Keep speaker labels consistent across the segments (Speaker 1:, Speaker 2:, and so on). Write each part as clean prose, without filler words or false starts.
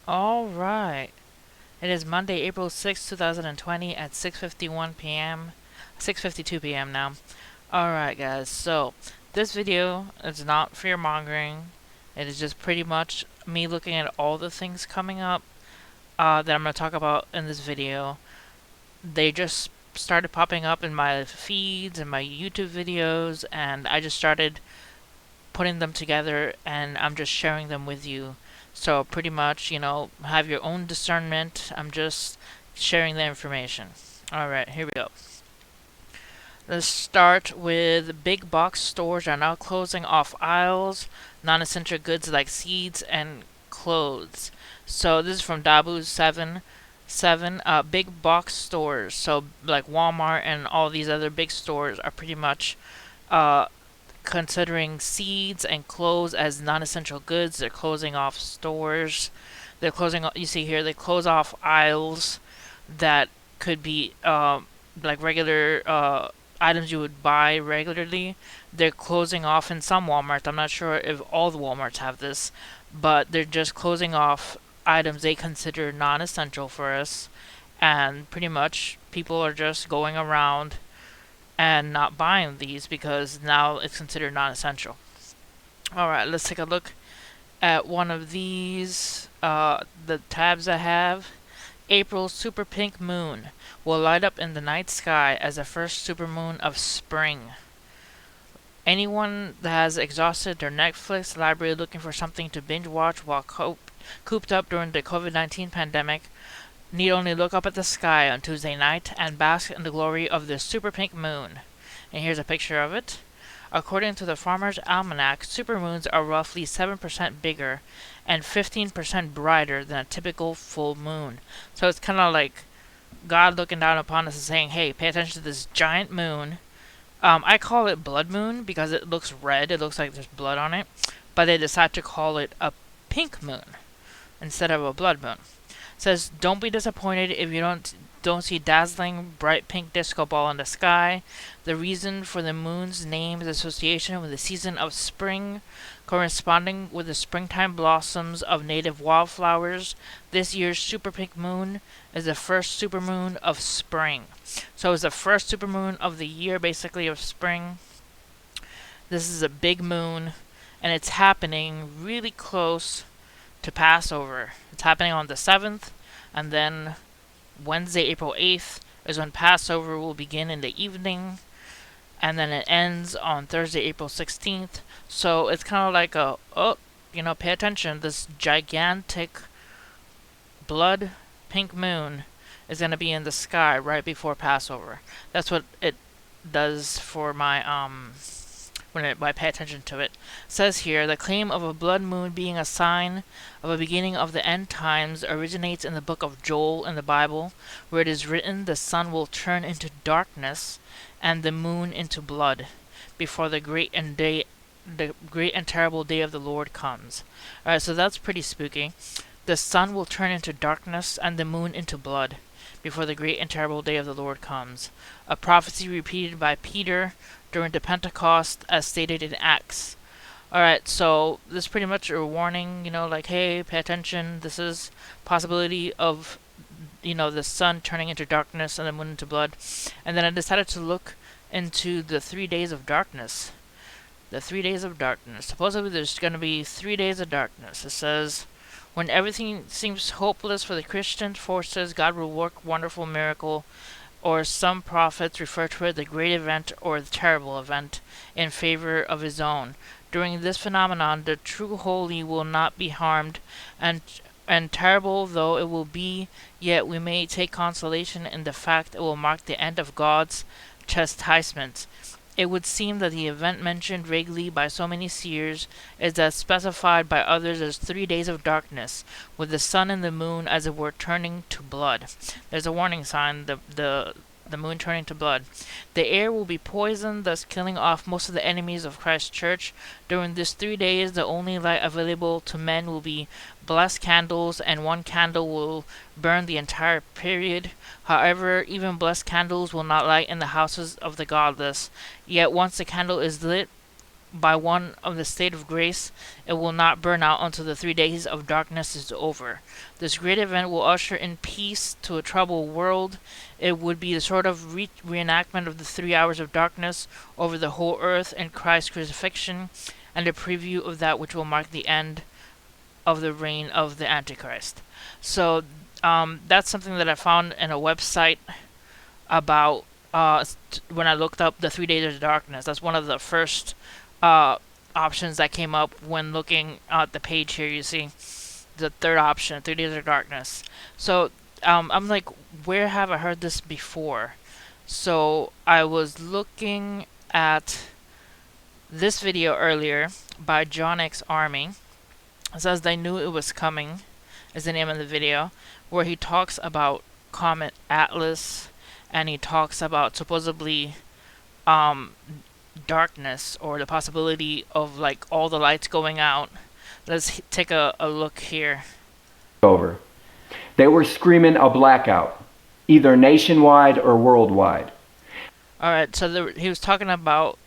Speaker 1: All right. It is Monday, April 6, 2020 at 6:51 p.m. 6:52 p.m. now. All right, guys. So, this video is not fear mongering. It is just pretty much me looking at all the things coming up that I'm going to talk about in this video. They just started popping up in my feeds and my YouTube videos, and I just started putting them together and I'm just sharing them with you. So pretty much, have your own discernment. I'm just sharing the information. Alright, here we go. Let's start with big box stores are now closing off aisles, non-essential goods like seeds and clothes. So this is from Dabu 7. Big box stores, so like Walmart and all these other big stores are pretty much uh, considering seeds and clothes as non-essential goods. They're closing off stores. They're closing. You see here, they close off aisles that could be like regular items you would buy regularly. They're closing off in some Walmarts. I'm not sure if all the Walmarts have this, but they're just closing off items they consider non-essential for us, and pretty much people are just going around and not buying these because now it's considered non-essential. All right, let's take a look at one of these. The tabs I have. April's super pink moon will light up in the night sky as the first supermoon of spring. Anyone that has exhausted their Netflix library looking for something to binge watch while cooped up during the COVID-19 pandemic need only look up at the sky on Tuesday night and bask in the glory of the super pink moon. And here's a picture of it. According to the Farmer's Almanac, supermoons are roughly 7% bigger and 15% brighter than a typical full moon. So it's kind of like God looking down upon us and saying, hey, pay attention to this giant moon. I call it blood moon because it looks red. It looks like there's blood on it. But they decide to call it a pink moon instead of a blood moon. It says, don't be disappointed if you don't see dazzling bright pink disco ball in the sky. The reason for the moon's name is association with the season of spring, corresponding with the springtime blossoms of native wildflowers. This year's super pink moon is the first supermoon of spring. So it's the first supermoon of the year, basically, of spring. This is a big moon, and it's happening really close to Passover. It's happening on the 7th, and then Wednesday, April 8th is when Passover will begin in the evening, and then it ends on Thursday, April 16th. So it's kind of like pay attention. This gigantic blood pink moon is going to be in the sky right before Passover. That's what it does for my when I pay attention to it. It says here, the claim of a blood moon being a sign of a beginning of the end times originates in the book of Joel in the Bible, where it is written, the sun will turn into darkness and the moon into blood before the great and terrible day of the Lord comes. Alright, so that's pretty spooky. The sun will turn into darkness and the moon into blood before the great and terrible day of the Lord comes. A prophecy repeated by Peter during the Pentecost as stated in Acts. Alright, so this is pretty much a warning, like, hey, pay attention. This is possibility of, the sun turning into darkness and the moon into blood. And then I decided to look into the 3 days of darkness. The 3 days of darkness. Supposedly there's going to be 3 days of darkness. It says, when everything seems hopeless for the Christian forces, God will work wonderful miracle, or some prophets refer to it the great event or the terrible event, in favor of his own. During this phenomenon, the true holy will not be harmed, and terrible though it will be, yet we may take consolation in the fact it will mark the end of God's chastisement. It would seem that the event mentioned vaguely by so many seers is as specified by others as 3 days of darkness, with the sun and the moon as it were turning to blood. There's a warning sign, the moon turning to blood. The air will be poisoned, thus killing off most of the enemies of Christ's church. During this 3 days, the only light available to men will be blessed candles, and one candle will burn the entire period. However, even blessed candles will not light in the houses of the godless. Yet once the candle is lit, by one of the state of grace, it will not burn out until the 3 days of darkness is over. This great event will usher in peace to a troubled world. It would be the sort of reenactment of the 3 hours of darkness over the whole earth in Christ's crucifixion, and a preview of that which will mark the end of the reign of the Antichrist. So that's something that I found in a website about when I looked up the 3 days of darkness. That's one of the first options that came up when looking at the page here. You see the third option, 3 days of darkness. So I'm like, where have I heard this before? So I was looking at this video earlier by John X Army. It says they knew it was coming is the name of the video, where he talks about Comet Atlas, and he talks about supposedly darkness, or the possibility of like all the lights going out. Let's take a look here.
Speaker 2: Over. They were screaming a blackout, either nationwide or worldwide.
Speaker 1: Alright, so he was talking about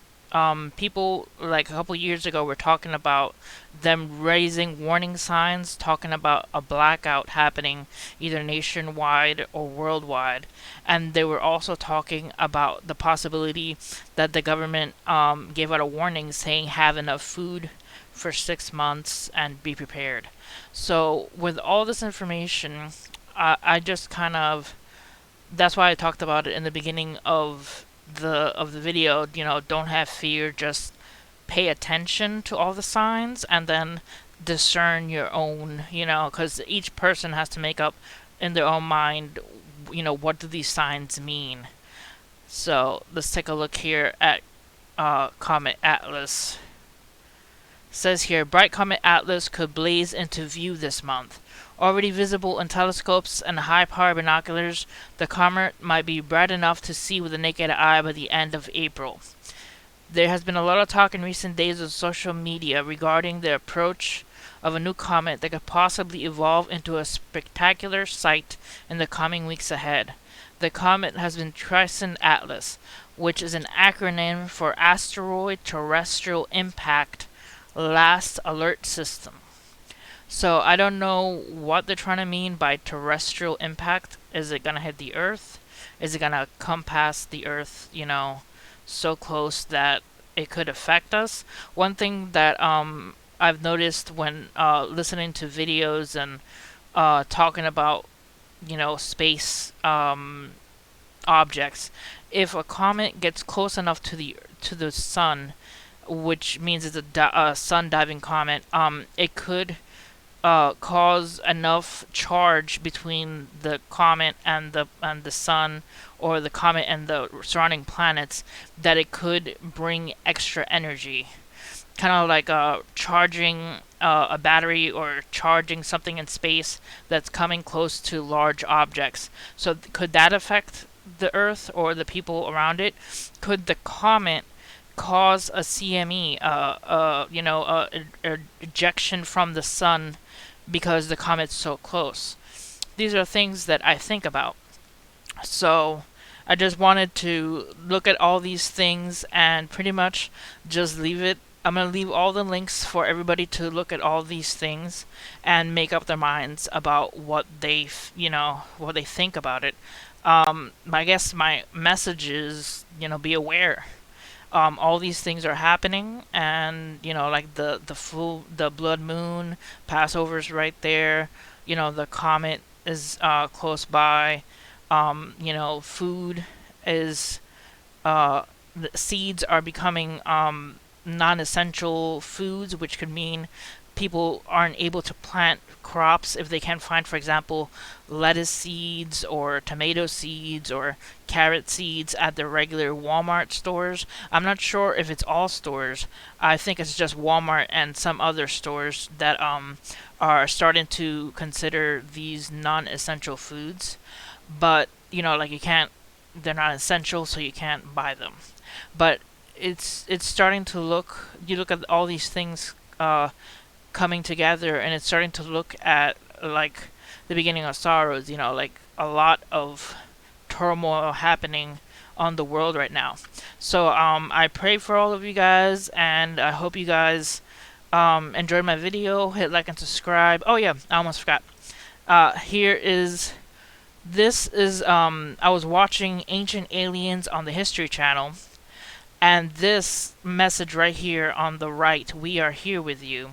Speaker 1: people like a couple years ago were talking about them raising warning signs, talking about a blackout happening either nationwide or worldwide. And they were also talking about the possibility that the government gave out a warning saying have enough food for 6 months and be prepared. So with all this information, I just kind of, that's why I talked about it in the beginning of the video. You know, don't have fear, just pay attention to all the signs and then discern your own, you know, because each person has to make up in their own mind, you know, what do these signs mean. So let's take a look here at Comet Atlas. It says here, bright Comet Atlas could blaze into view this month. Already visible in telescopes and high-power binoculars, the comet might be bright enough to see with the naked eye by the end of April. There has been a lot of talk in recent days on social media regarding the approach of a new comet that could possibly evolve into a spectacular sight in the coming weeks ahead. The comet has been christened Atlas, which is an acronym for Asteroid Terrestrial Impact Last Alert System. So I don't know what they're trying to mean by terrestrial impact. Is it going to hit the Earth? Is it going to come past the Earth, you know, so close that it could affect us? One thing that I've noticed when listening to videos and talking about, you know, space objects, if a comet gets close enough to the sun, which means it's a sun diving comet, it could cause enough charge between the comet and the sun, or the comet and the surrounding planets, that it could bring extra energy, kind of like charging a battery or charging something in space that's coming close to large objects. So could that affect the Earth or the people around it? Could the comet cause a CME, you know, a ejection from the sun because the comet's so close? These are things that I think about. So I just wanted to look at all these things and pretty much just leave it. I'm going to leave all the links for everybody to look at all these things and make up their minds about what they, you know, what they think about it. I guess my message is, you know, be aware. All these things are happening, and you know, like the blood moon, Passover's right there. You know, the comet is close by. You know, food is the seeds are becoming non-essential foods, which could mean people aren't able to plant crops if they can't find, for example, lettuce seeds or tomato seeds or carrot seeds at the regular Walmart stores. I'm not sure if it's all stores. I think it's just Walmart and some other stores that are starting to consider these non-essential foods. But, you know, like they're not essential, so you can't buy them. But it's starting to look, you look at all these things coming together, and it's starting to look at like the beginning of sorrows, you know, like a lot of turmoil happening on the world right now. So I pray for all of you guys, and I hope you guys enjoyed my video. Hit like and subscribe. Oh yeah, I almost forgot. Here is This is I was watching Ancient Aliens on the History Channel, and this message right here on the right, "We are here with you,"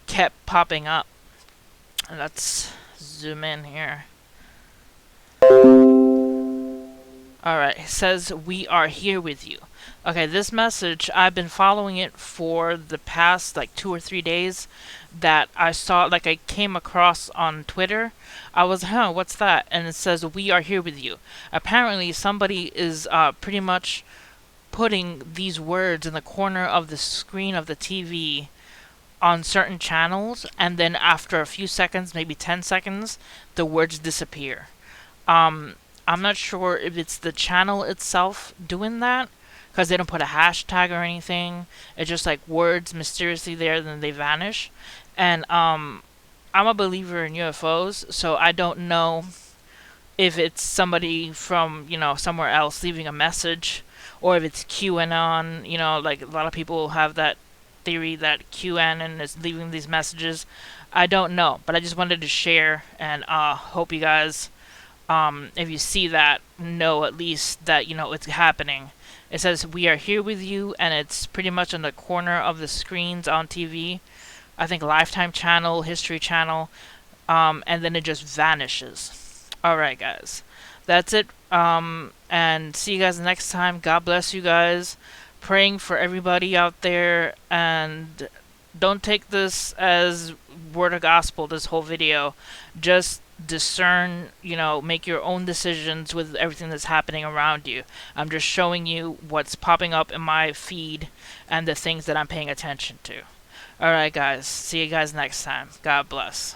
Speaker 1: kept popping up. Let's zoom in here. Alright, it says, "We are here with you." Okay, this message, I've been following it for the past like 2 or 3 days. That I saw, like I came across on Twitter. I was, what's that? And it says, "We are here with you." Apparently, somebody is pretty much putting these words in the corner of the screen of the TV on certain channels, and then after a few seconds, maybe 10 seconds, the words disappear. Um, I'm not sure if it's the channel itself doing that, because they don't put a hashtag or anything. It's just like words mysteriously there, then they vanish. And I'm a believer in UFOs, so I don't know if it's somebody from, somewhere else leaving a message, or if it's QAnon. Like a lot of people have that theory that QAnon is leaving these messages. I don't know, but I just wanted to share, and hope you guys, if you see that, know at least that it's happening. It says, "We are here with you," and it's pretty much on the corner of the screens on TV. I think Lifetime Channel, History Channel, and then it just vanishes. Alright, guys. That's it. And see you guys next time. God bless you guys. Praying for everybody out there, and don't take this as word of gospel, this whole video. Just discern, make your own decisions with everything that's happening around you. I'm just showing you what's popping up in my feed and the things that I'm paying attention to. Alright, guys. See you guys next time. God bless.